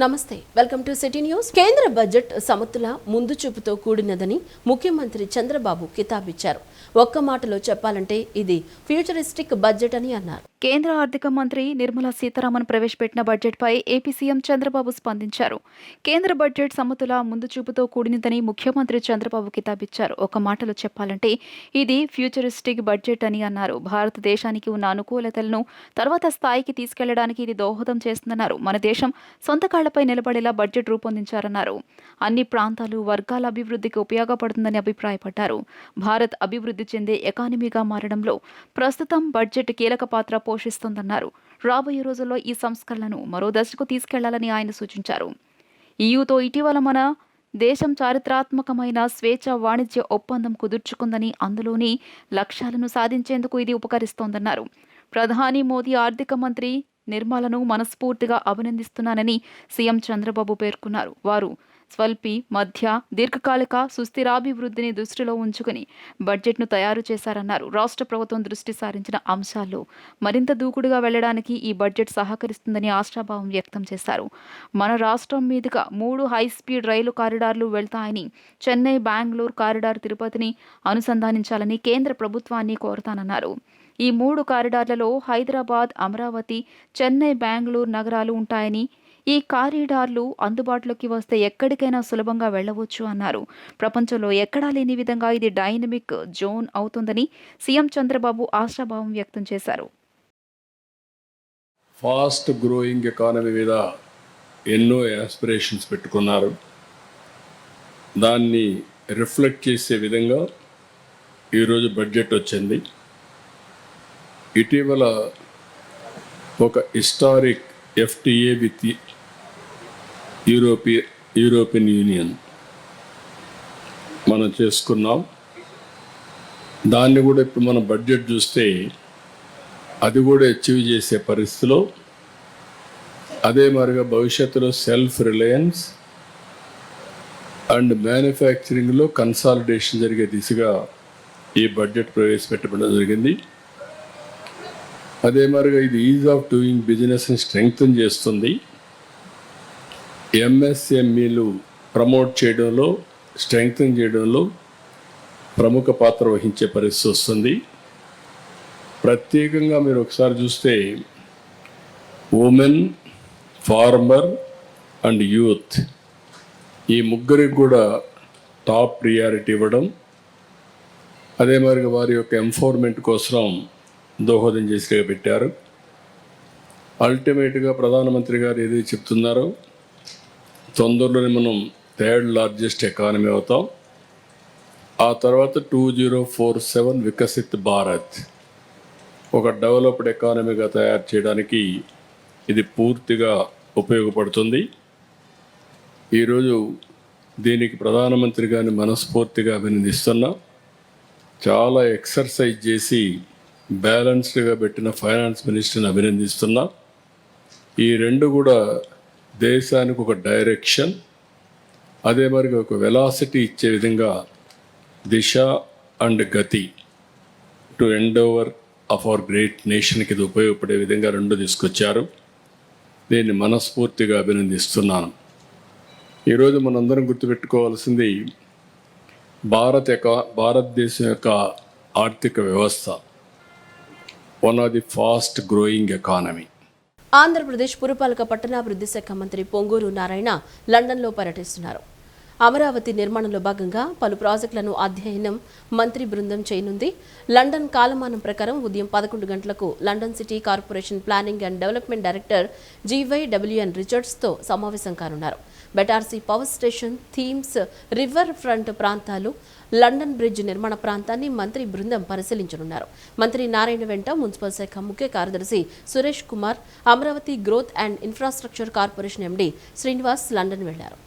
నమస్తే, welcome to city news. కేంద్ర budget సమతుల ముందు చూపుతో కూడినదని ముఖ్యమంత్రి చంద్రబాబు కితాబిచ్చారు. ఒక్క మాటలో చెప్పాలంటే ఇది ఫ్యూచరిస్టిక్ బడ్జెట్ అని అన్నారు. కేంద్ర ఆర్థిక మంత్రి నిర్మలా సీతారామన్ ప్రవేశపెట్టిన బడ్జెట్పై ఏపీ సీఎం చంద్రబాబు స్పందించారు. కేంద్ర బడ్జెట్ సమతుల ముందు చూపుతో కూడినదని ముఖ్యమంత్రి చంద్రబాబు కితాబిచ్చారు. ఒక మాటలో చెప్పాలంటే ఇది ఫ్యూచరిస్టిక్ బడ్జెట్ అని అన్నారు. భారతదేశానికి ఉన్న అనుకూలతలను తర్వాత స్థాయికి తీసుకెళ్లడానికి ఇది దోహదం చేస్తుందన్నారు. మన దేశం సొంత కాళ్లపై నిలబడేలా బడ్జెట్ రూపొందించారన్నారు. అన్ని ప్రాంతాలు, వర్గాల అభివృద్ధికి ఉపయోగపడుతుందని అభిప్రాయపడ్డారు. భారత్ అభివృద్ధి చెందే ఎకానమీగా మారడంలో ప్రస్తుతం బడ్జెట్ కీలక పాత్ర పోషిస్తోందన్నారు. రాబోయే రోజుల్లో ఈ సంస్కరణలను మరో దశకు తీసుకెళ్లాలని ఆయన సూచించారు. ఈయూతో ఇటీవల మన దేశం చారిత్రాత్మకమైన స్వేచ్ఛ వాణిజ్య ఒప్పందం కుదుర్చుకుందని, అందులోని లక్ష్యాలను సాధించేందుకు ఇది ఉపకరిస్తోందన్నారు. ప్రధాని మోదీ, ఆర్థిక మంత్రి నిర్మలను మనస్ఫూర్తిగా అభినందిస్తున్నానని సీఎం చంద్రబాబు పేర్కొన్నారు. వారు స్వల్పి, మధ్య, దీర్ఘకాలిక సుస్థిరాభివృద్ధిని దృష్టిలో ఉంచుకుని బడ్జెట్ను తయారు చేశారన్నారు. రాష్ట్ర ప్రభుత్వం దృష్టి సారించిన అంశాల్లో మరింత దూకుడుగా వెళ్లడానికి ఈ బడ్జెట్ సహకరిస్తుందని ఆశాభావం వ్యక్తం చేశారు. మన రాష్ట్రం మీదుగా 3 హైస్పీడ్ రైలు కారిడార్లు వెళ్తాయని, చెన్నై బెంగళూరు కారిడార్ తిరుపతిని అనుసంధానించాలని కేంద్ర ప్రభుత్వాన్ని కోరతానన్నారు. ఈ 3 కారిడార్లలో హైదరాబాద్, అమరావతి, చెన్నై, బెంగళూరు నగరాలు ఉంటాయని, ఈ కారిడార్లు అందుబాటులోకి వస్తే ఎక్కడికైనా సులభంగా వెళ్లవచ్చు అన్నారు. ప్రపంచంలో ఎక్కడా లేని విధంగా ఇది డైనమిక్ జోన్ అవుతుందని సీఎం చంద్రబాబు ఆశాభావం వ్యక్తం చేశారు. ఫాస్ట్ గ్రోయింగ్ ఎకానమీ మీద ఎన్నో యాస్పిరేషన్స్ పెట్టుకున్నారు. దాన్ని రిఫ్లెక్ట్ చేసే విధంగా ఈరోజు బడ్జెట్ వచ్చింది. ఇటీవల ఒక historic FTA with European union మనం చేసుకున్నాం. దాన్ని కూడా ఇప్పుడు మనం బడ్జెట్ చూస్తే అది కూడా అచీవ్ చేసే పరిస్థితిలో, అదే మరిగా భవిష్యత్తులో సెల్ఫ్ రిలయన్స్ అండ్ మ్యానుఫ్యాక్చరింగ్లో కన్సాలిడేషన్ జరిగే దిశగా ఈ బడ్జెట్ ప్రవేశపెట్టడం జరిగింది. అదే మరిగా ఇది ఈజ్ ఆఫ్ డూయింగ్ బిజినెస్ని స్ట్రెంగ్తన్ చేస్తుంది. MSMEలు ప్రమోట్ చేయడంలో, స్ట్రెంగ్తన్ చేయడంలో ప్రముఖ పాత్ర వహించే పరిస్థితి వస్తుంది. ప్రత్యేకంగా మీరు ఒకసారి చూస్తే ఉమెన్, ఫార్మర్ అండ్ యూత్ ఈ ముగ్గురికి కూడా టాప్ ప్రియారిటీ ఇవ్వడం, అదే మరిగా వారి యొక్క ఎంపవర్మెంట్ కోసం దోహదం చేసి పెట్టారు. అల్టిమేట్గా ప్రధానమంత్రి గారు ఏదైతే చెప్తున్నారో, తొందరలోనే మనం 3rd లార్జెస్ట్ ఎకానమీ అవుతాం. ఆ తర్వాత 2047 వికసిత్ భారత్ ఒక డెవలప్డ్ ఎకానమీగా తయారు చేయడానికి ఇది పూర్తిగా ఉపయోగపడుతుంది. ఈరోజు దీనికి ప్రధానమంత్రి గారిని మనస్ఫూర్తిగా అభినందిస్తున్నా. చాలా ఎక్సర్సైజ్ చేసి బ్యాలెన్స్డ్గా పెట్టిన ఫైనాన్స్ మినిస్టర్ని అభినందిస్తున్నా. ఈ రెండు కూడా దేశానికి ఒక డైరెక్షన్, అదే మరి ఒక వెలాసిటీ ఇచ్చే విధంగా దిశ అండ్ గతి to end over of our great నేషన్కి ఇది ఉపయోగపడే విధంగా రెండు తీసుకొచ్చారు. దీన్ని మనస్ఫూర్తిగా అభినందిస్తున్నాను. ఈరోజు మనందరం గుర్తుపెట్టుకోవాల్సింది భారతదేశం యొక్క ఆర్థిక వ్యవస్థ one of the fast growing economy. Andhra Pradesh పురపాలక పట్టణాభివృద్ధి శాఖ మంత్రి పొంగూరు నారాయణ లండన్లో పర్యటిస్తున్నారు. అమరావతి నిర్మాణంలో భాగంగా పలు ప్రాజెక్టులను అధ్యయనం మంత్రి బృందం చేయనుంది. లండన్ కాలమానం ప్రకారం ఉదయం 11 గంటలకు London city corporation planning and development director GYWN రిచర్డ్స్తో సమావేశం కానున్నారు. Battersea power station, Thames, river front ప్రాంతాలు, లండన్ బ్రిడ్జ్ నిర్మాణ ప్రాంతాన్ని మంత్రి బృందం పరిశీలించనున్నారు. మంత్రి నారాయణ వెంట మున్సిపల్ శాఖ ముఖ్య కార్యదర్శి Suresh Kumar, Amaravati growth and infrastructure corporation MD Srinivas London వెళ్లారు.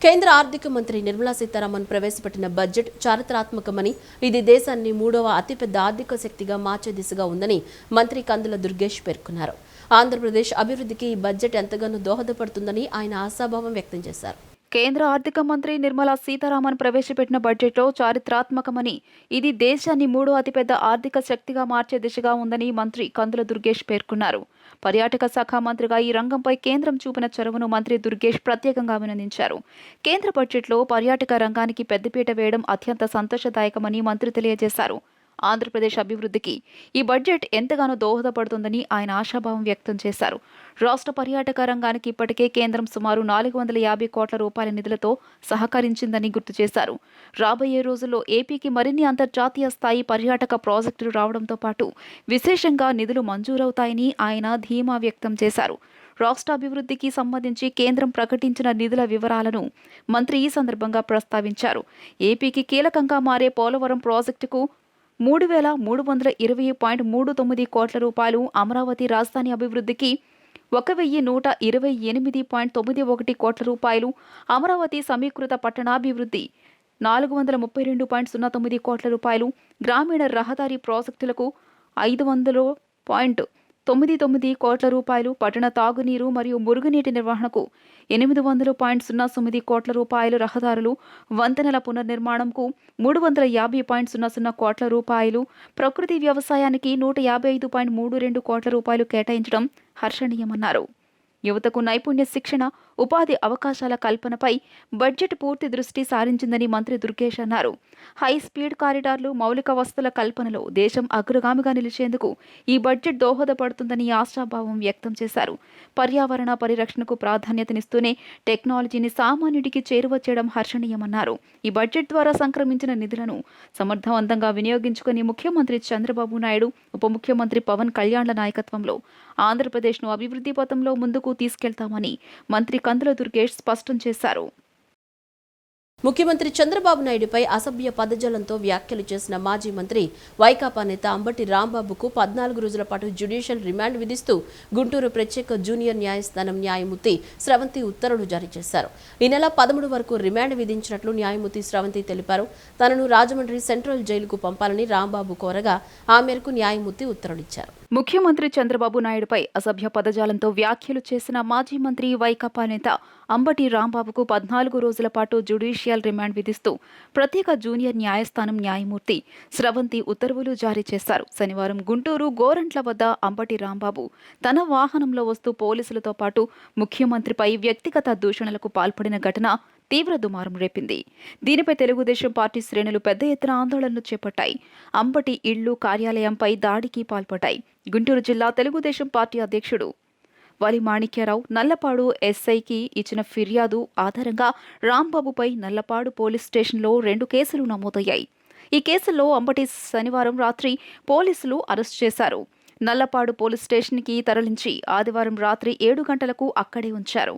కేంద్ర ఆర్థిక మంత్రి నిర్మలా సీతారామన్ ప్రవేశపెట్టిన బడ్జెట్ చారిత్రాత్మకమని, ఇది దేశాన్ని 3వ అతిపెద్ద ఆర్థిక శక్తిగా మార్చే దిశగా ఉందని మంత్రి కందుల దుర్గేష్ పేర్కొన్నారు. ఆంధ్రప్రదేశ్ అభివృద్ధికి ఈ బడ్జెట్ ఎంతగానో దోహదపడుతుందని ఆయన ఆశాభావం వ్యక్తం చేశారు. కేంద్ర ఆర్థిక మంత్రి నిర్మలా సీతారామన్ ప్రవేశపెట్టిన బడ్జెట్లో చారిత్రాత్మకమని, ఇది దేశాన్ని మూడో అతిపెద్ద ఆర్థిక శక్తిగా మార్చే దిశగా ఉందని మంత్రి కందుల దుర్గేష్ పేర్కొన్నారు. పర్యాటక శాఖ మంత్రిగా ఈ రంగంపై కేంద్రం చూపిన చొరవను మంత్రి దుర్గేష్ ప్రత్యేకంగా అభినందించారు. కేంద్ర బడ్జెట్లో పర్యాటక రంగానికి పెద్దపీట వేయడం అత్యంత సంతోషదాయకమని మంత్రి తెలియజేశారు. ఆంధ్రప్రదేశ్ అభివృద్ధికి ఈ బడ్జెట్ ఎంతగానో దోహదపడుతుందని ఆయన ఆశాభావం వ్యక్తం చేశారు. రాష్ట్ర పర్యాటక రంగానికి ఇప్పటికే కేంద్రం సుమారు 450 కోట్ల రూపాయల నిధులతో సహకరించిందని గుర్తు చేశారు. రాబోయే రోజుల్లో ఏపీకి మరిన్ని అంతర్జాతీయ స్థాయి పర్యాటక ప్రాజెక్టులు రావడంతో పాటు విశేషంగా నిధులు మంజూరవుతాయని ఆయన ధీమా వ్యక్తం చేశారు. రాష్ట్ర అభివృద్ధికి సంబంధించి కేంద్రం ప్రకటించిన నిధుల వివరాలను మంత్రి ఈ సందర్భంగా ప్రస్తావించారు. ఏపీకి కీలకంగా మారే పోలవరం ప్రాజెక్టుకు 3,320.39 కోట్ల రూపాయలు, అమరావతి రాజధాని అభివృద్ధికి 1,128.91 కోట్ల రూపాయలు, అమరావతి సమీకృత పట్టణాభివృద్ధి 432.09 కోట్ల రూపాయలు, గ్రామీణ రహదారి ప్రాజెక్టులకు 500.99 కోట్ల రూపాయలు, పట్టణ తాగునీరు మరియు మురుగునీటి నిర్వహణకు 800.09 కోట్ల రూపాయలు, రహదారులు, వంతెనల పునర్నిర్మాణంకు 350.00 కోట్ల రూపాయలు, ప్రకృతి వ్యవసాయానికి 155.32 కోట్ల రూపాయలు కేటాయించడం హర్షణీయమన్నారు. యువతకు నైపుణ్య శిక్షణ, ఉపాధి అవకాశాల కల్పనపై బడ్జెట్ పూర్తి దృష్టి సారించిందని మంత్రి దుర్గేష్ అన్నారు. హై స్పీడ్ కారిడార్లు, మౌలిక వసతుల కల్పనలో దేశం అగ్రగామిగా నిలిచేందుకు ఈ బడ్జెట్ దోహదపడుతుందని ఆశాభావం వ్యక్తం చేశారు. పర్యావరణ పరిరక్షణకు ప్రాధాన్యతనిస్తూనే టెక్నాలజీని సామాన్యుడికి చేరువ చేయడం హర్షణీయమన్నారు. ఈ బడ్జెట్ ద్వారా సంక్రమించిన నిధులను సమర్థవంతంగా వినియోగించుకుని ముఖ్యమంత్రి చంద్రబాబు నాయుడు, ఉప ముఖ్యమంత్రి పవన్ కళ్యాణ్ల నాయకత్వంలో ఆంధ్రప్రదేశ్ను అభివృద్ధి పథంలో ముందుకు తీసుకెళ్తామని మంత్రి కందుల దుర్గేష్ స్పష్టం చేశారు. ముఖ్యమంత్రి చంద్రబాబు నాయుడుపై అసభ్య పదజాలంతో వ్యాఖ్యలు చేసిన మాజీ మంత్రి వైకాపా నేత అంబటి రాంబాబుకు 14 రోజుల పాటు జ్యుడిషియల్ రిమాండ్ విధిస్తూ గుంటూరు ప్రత్యేక జూనియర్ న్యాయస్థానం న్యాయమూర్తి స్రవంతి ఉత్తర్వులు జారీ చేశారు. ఈ నెల 13 వరకు రిమాండ్ విధించినట్లు న్యాయమూర్తి స్రవంతి తెలిపారు. తనను రాజమండ్రి సెంట్రల్ జైలుకు పంపాలని రాంబాబు కోరగా ఆ మేరకు న్యాయమూర్తి ఉత్తర్వులిచ్చారు. ముఖ్యమంత్రి చంద్రబాబు నాయుడుపై అసభ్య పదజాలంతో వ్యాఖ్యలు చేసిన మాజీ మంత్రి వైకాపా నేత అంబటి రాంబాబుకు 14 రోజుల పాటు జ్యుడిషియల్ రిమాండ్ విధిస్తూ ప్రత్యేక జూనియర్ న్యాయస్థానం న్యాయమూర్తి స్రవంతి ఉత్తర్వులు జారీ చేశారు. శనివారం గుంటూరు గోరంట్ల వద్ద అంబటి రాంబాబు తన వాహనంలో వస్తూ పోలీసులతో పాటు ముఖ్యమంత్రిపై వ్యక్తిగత దూషణలకు పాల్పడిన ఘటన తీవ్ర దుమారం రేపింది. దీనిపై తెలుగుదేశం పార్టీ శ్రేణులు పెద్ద ఎత్తున ఆందోళనలు చేపట్టాయి. అంబటి ఇళ్లు, కార్యాలయంపై దాడికి పాల్పడ్డాయి. గుంటూరు జిల్లా తెలుగుదేశం పార్టీ అధ్యక్షుడు వలి మాణిక్యరావు నల్లపాడు ఎస్ఐకి ఇచ్చిన ఫిర్యాదు ఆధారంగా రాంబాబుపై నల్లపాడు పోలీస్ స్టేషన్లో 2 కేసులు నమోదయ్యాయి. ఈ కేసుల్లో అంబటి శనివారం రాత్రి పోలీసులు అరెస్టు చేశారు. నల్లపాడు పోలీస్ స్టేషన్కి తరలించి ఆదివారం రాత్రి 7 గంటలకు అక్కడే ఉంచారు.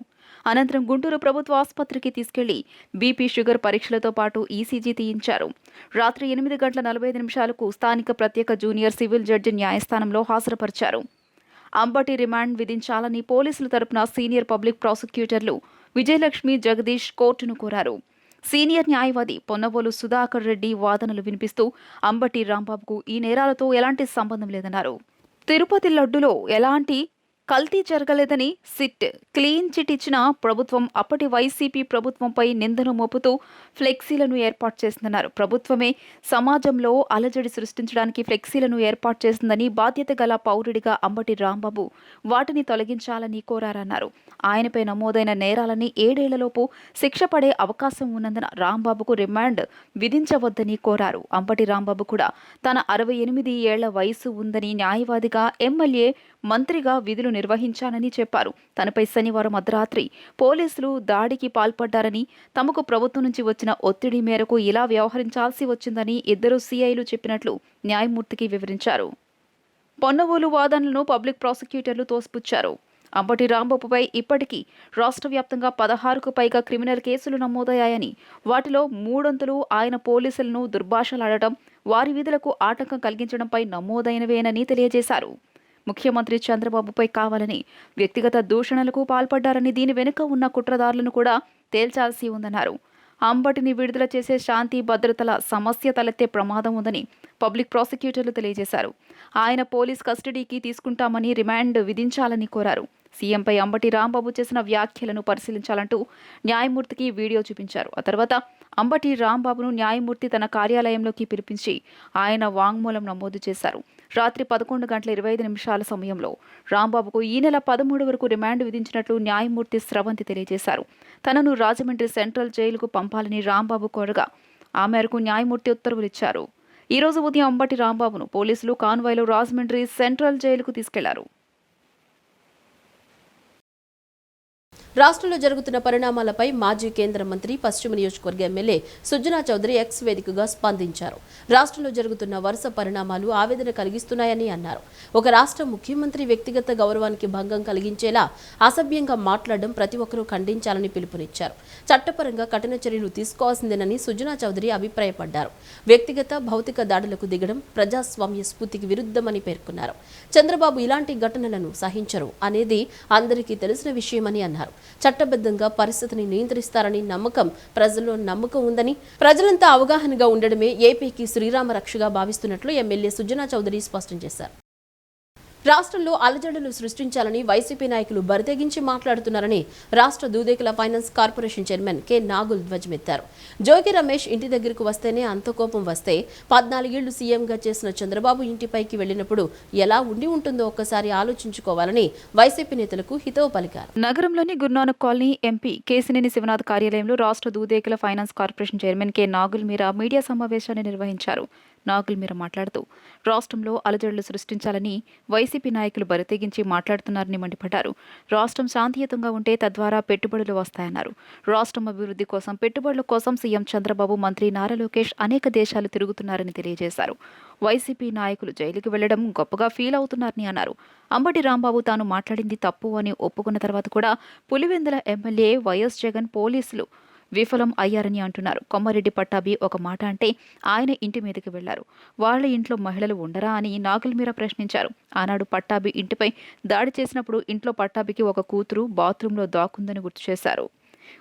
అనంతరం గుంటూరు ప్రభుత్వ ఆసుపత్రికి తీసుకెళ్లి బీపీ, షుగర్ పరీక్షలతో పాటు ఈసీజీ తీయించారు. రాత్రి 8:45 స్థానిక ప్రత్యేక జూనియర్ సివిల్ జడ్జి న్యాయస్థానంలో హాజరుపరిచారు. అంబటి రిమాండ్ విధించాలని పోలీసుల తరపున సీనియర్ పబ్లిక్ ప్రాసిక్యూటర్లు విజయలక్ష్మి, జగదీష్ కోర్టును కోరారు. సీనియర్ న్యాయవాది పొన్నవోలు సుధాకర్ రెడ్డి వాదనలు వినిపిస్తూ అంబటి రాంబాబుకు ఈ నేరాలతో ఎలాంటి సంబంధం లేదన్నారు. తిరుపతి లడ్డులో ఎలాంటి కల్తీ జరగలేదని సిట్ క్లీన్ చిట్ ఇచ్చిన ప్రభుత్వం అప్పటి వైసీపీ ప్రభుత్వంపై నిందను మోపుతూ ఫ్లెక్సీలను ఏర్పాటు చేసిందన్నారు. ప్రభుత్వమే సమాజంలో అలజడి సృష్టించడానికి ఫ్లెక్సీలను ఏర్పాటు చేసిందని బాధ్యత గల పౌరుడిగా అంబటి రాంబాబు వాటిని తొలగించాలని కోరారన్నారు. ఆయనపై నమోదైన నేరాలని 7 ఏళ్లలోపు శిక్ష పడే అవకాశం ఉన్నందున రాంబాబుకు రిమాండ్ విధించవద్దని కోరారు. అంబటి రాంబాబు కూడా తన 68 ఏళ్ల వయసు ఉందని, న్యాయవాదిగా, ఎమ్మెల్యే, మంత్రిగా విధులు నిర్వహించానని చెప్పారు. తనపై శనివారం అర్ధరాత్రి పోలీసులు దాడికి పాల్పడ్డారని, తమకు ప్రభుత్వం నుంచి వచ్చిన ఒత్తిడి మేరకు ఇలా వ్యవహరించాల్సి వచ్చిందని ఇద్దరు సీఐలు చెప్పినట్లు న్యాయమూర్తికి వివరించారు. పొన్నవోలు వాదనలను పబ్లిక్ ప్రాసిక్యూటర్లు తోసిపుచ్చారు. అంబటి రాంబాబుపై ఇప్పటికీ రాష్ట్ర వ్యాప్తంగా 16కు పైగా క్రిమినల్ కేసులు నమోదయ్యాయని, వాటిలో 300 ఆయన పోలీసులను దుర్భాషలాడటం, వారి విధులకు ఆటంకం కలిగించడంపై నమోదైనవేనని తెలియజేశారు. ముఖ్యమంత్రి చంద్రబాబుపై కావాలని వ్యక్తిగత దూషణలకు పాల్పడ్డారని, దీని వెనుక ఉన్న కుట్రదారులను కూడా తేల్చాల్సి ఉందన్నారు. అంబటిని విడుదల చేసే శాంతి భద్రతల సమస్య తలెత్తే ప్రమాదం ఉందని పబ్లిక్ ప్రాసిక్యూటర్లు తెలియజేశారు. ఆయన పోలీస్ కస్టడీకి తీసుకుంటామని రిమాండ్ విధించాలని కోరారు. సీఎంపై అంబటి రాంబాబు చేసిన వ్యాఖ్యలను పరిశీలించాలంటూ న్యాయమూర్తికి వీడియో చూపించారు. ఆ తర్వాత అంబటి రాంబాబును న్యాయమూర్తి తన కార్యాలయంలోకి పిలిపించి ఆయన వాంగ్మూలం నమోదు చేశారు. రాత్రి 11:25 సమయంలో రాంబాబుకు ఈ నెల 13 వరకు రిమాండ్ విధించినట్లు న్యాయమూర్తి స్రవంతి తెలియజేశారు. తనను రాజమండ్రి సెంట్రల్ జైలుకు పంపాలని రాంబాబు కోరగా ఆ మేరకు న్యాయమూర్తి ఉత్తర్వులిచ్చారు. ఈ రోజు ఉదయం అంబటి రాంబాబును పోలీసులు కాన్వాయ్లో రాజమండ్రి సెంట్రల్ జైలుకు తీసుకెళ్లారు. రాష్ట్రంలో జరుగుతున్న పరిణామాలపై మాజీ కేంద్ర మంత్రి పశ్చిమ నియోజకవర్గ ఎమ్మెల్యే సుజనా చౌదరి ఎక్స్ వేదికగా స్పందించారు. రాష్ట్రంలో జరుగుతున్న వరుస పరిణామాలు ఆవేదన కలిగిస్తున్నాయని అన్నారు. ఒక రాష్ట్ర ముఖ్యమంత్రి వ్యక్తిగత గౌరవానికి భంగం కలిగించేలా అసభ్యంగా మాట్లాడడం ప్రతి ఒక్కరూ ఖండించాలని పిలుపునిచ్చారు. చట్టపరంగా కఠిన చర్యలు తీసుకోవాల్సిందేనని సుజనా చౌదరి అభిప్రాయపడ్డారు. వ్యక్తిగత భౌతిక దాడులకు దిగడం ప్రజాస్వామ్య స్ఫూర్తికి విరుద్ధమని పేర్కొన్నారు. చంద్రబాబు ఇలాంటి ఘటనలను సహించరు అనేది అందరికీ తెలిసిన విషయమని అన్నారు. చట్టబద్ధంగా పరిస్థితిని నియంత్రిస్తారని ప్రజల్లో నమ్మకం ఉందని, ప్రజలంతా అవగాహనగా ఉండడమే ఏపీకి శ్రీరామ రక్షగా భావిస్తున్నట్లు ఎమ్మెల్యే సుజనా చౌదరి స్పష్టం చేశారు. రాష్ట్రంలో అలజడులు సృష్టించాలని వైసీపీ నాయకులు బరితెగించి మాట్లాడుతున్నారని రాష్ట్ర Dudekula finance corporation chairman K Nagul ధ్వజమెత్తారు. జోగి రమేష్ ఇంటి దగ్గరకు వస్తేనే అంత కోపం వస్తే 14 ఏళ్లు సీఎంగా చేసిన చంద్రబాబు ఇంటిపైకి వెళ్లినప్పుడు ఎలా ఉంటుందో ఒక్కసారి ఆలోచించుకోవాలని వైసీపీ నేతలకు హితవు పలికారు. నగరంలోని గురునానక్ కాలనీ ఎంపీ కేసినేని శివనాథ్ కార్యాలయంలో రాష్ట్ర Dudekula finance corporation chairman K Nagul Meera media సమావేశాన్ని నిర్వహించారు. నాగుల్ మీరా మాట్లాడుతూ రాష్ట్రంలో అలజడులు సృష్టించాలని వైసీపీ నాయకులు బరితెగించి మాట్లాడుతున్నారని మండిపడ్డారు. రాష్ట్రం శాంతియుతంగా ఉంటే తద్వారా పెట్టుబడులు వస్తాయన్నారు. రాష్ట్రం అభివృద్ధి కోసం పెట్టుబడుల కోసం సీఎం చంద్రబాబు, మంత్రి నారా లోకేష్ అనేక దేశాలు తిరుగుతున్నారని తెలియజేశారు. వైసీపీ నాయకులు జైలుకి వెళ్లడం గొప్పగా ఫీల్ అవుతున్నారని అన్నారు. అంబటి రాంబాబు తాను మాట్లాడింది తప్పు అని ఒప్పుకున్న తర్వాత కూడా పులివెందుల ఎమ్మెల్యే వైఎస్ జగన్ పోలీసులు విఫలం అయ్యారని అంటున్నారు. కొమ్మారెడ్డి పట్టాభి ఒక మాట అంటే ఆయన ఇంటి మీదకి వెళ్లారు. వాళ్ల ఇంట్లో మహిళలు ఉండరా అని నాగుల్ మీరా ప్రశ్నించారు. ఆనాడు పట్టాభి ఇంటిపై దాడి చేసినప్పుడు ఇంట్లో పట్టాభికి ఒక కూతురు బాత్రూంలో దాక్కుందని గుర్తు చేశారు.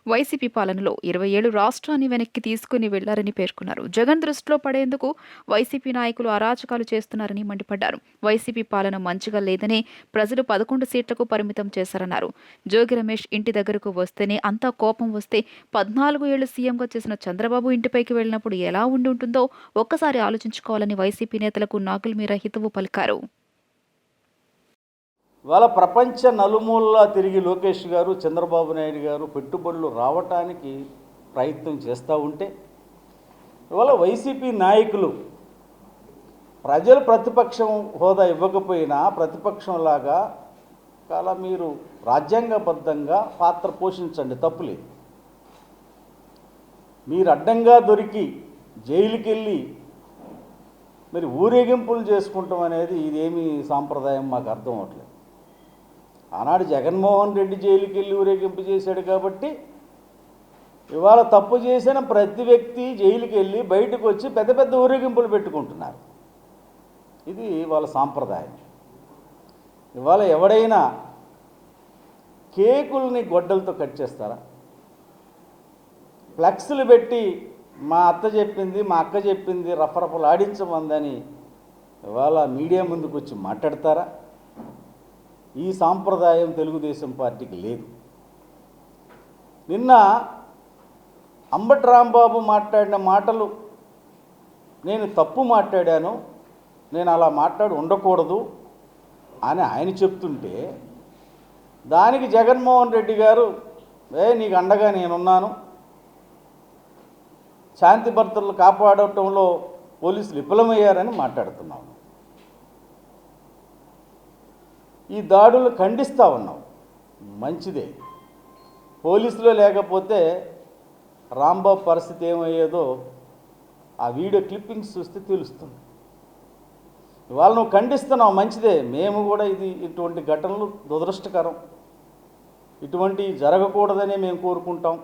వైసీపీ పాలనలో 20 ఏళ్లు రాష్ట్రాన్ని వెనక్కి తీసుకుని వెళ్లారని పేర్కొన్నారు. జగన్ దృష్టిలో పడేందుకు వైసీపీ నాయకులు అరాచకాలు చేస్తున్నారని మండిపడ్డారు. వైసీపీ పాలన మంచిగా లేదనే ప్రజలు 11 సీట్లకు పరిమితం చేశారన్నారు. జోగి రమేష్ ఇంటి దగ్గరకు వస్తేనే అంతా కోపం వస్తే 14 ఏళ్లు సీఎంగా చేసిన చంద్రబాబు ఇంటిపైకి వెళ్లినప్పుడు ఎలా ఉంటుందో ఒక్కసారి ఆలోచించుకోవాలని వైసీపీ నేతలకు నాగుల్ మీరా హితవు పలికారు. ఇవాళ ప్రపంచ నలుమూలలా తిరిగి లోకేష్ గారు, చంద్రబాబు నాయుడు గారు పెట్టుబడులు రావటానికి ప్రయత్నం చేస్తూ ఉంటే ఇవాళ వైసీపీ నాయకులు ప్రజలు ప్రతిపక్షం హోదా ఇవ్వకపోయినా ప్రతిపక్షంలాగా చాలా మీరు రాజ్యాంగబద్ధంగా పాత్ర పోషించండి, తప్పులేదు. మీరు అడ్డంగా దొరికి జైలుకి వెళ్ళి మరి ఊరేగింపులు చేసుకుంటాం అనేది ఇదేమి సాంప్రదాయం మాకు అర్థం అవట్లేదు. ఆనాడు జగన్మోహన్ రెడ్డి జైలుకి వెళ్ళి ఊరేగింపు చేశాడు కాబట్టి ఇవాళ తప్పు చేసిన ప్రతి వ్యక్తి జైలుకి వెళ్ళి బయటకు వచ్చి పెద్ద పెద్ద ఊరేగింపులు పెట్టుకుంటున్నారు. ఇది వాళ్ళ సాంప్రదాయం. ఇవాళ ఎవడైనా కేకుల్ని గొడ్డలతో కట్ చేస్తారా? ఫ్లెక్స్లు పెట్టి మా అత్త చెప్పింది, మా అక్క చెప్పింది రఫరఫలు ఆడించమందని ఇవాళ మీడియా ముందుకు వచ్చి మాట్లాడతారా? ఈ సాంప్రదాయం తెలుగుదేశం పార్టీకి లేదు. నిన్న అంబటి రాంబాబు మాట్లాడిన మాటలు నేను తప్పు మాట్లాడాను, నేను అలా మాట్లాడి ఉండకూడదు అని ఆయన చెప్తుంటే దానికి జగన్మోహన్ రెడ్డి గారు నీకు అండగా నేనున్నాను, శాంతి భద్రతలు కాపాడటంలో పోలీసులు విఫలమయ్యారని మాట్లాడుతున్నాము. ఈ దాడులు ఖండిస్తూ ఉన్నాం, మంచిదే. పోలీసులో లేకపోతే రాంబాబు పరిస్థితి ఏమయ్యేదో ఆ వీడియో క్లిప్పింగ్స్ చూస్తే తెలుస్తుంది. ఇవాళ నువ్వు ఖండిస్తున్నావు, మంచిదే. మేము కూడా ఇటువంటి ఘటనలు దురదృష్టకరం, ఇటువంటి జరగకూడదని మేము కోరుకుంటాం.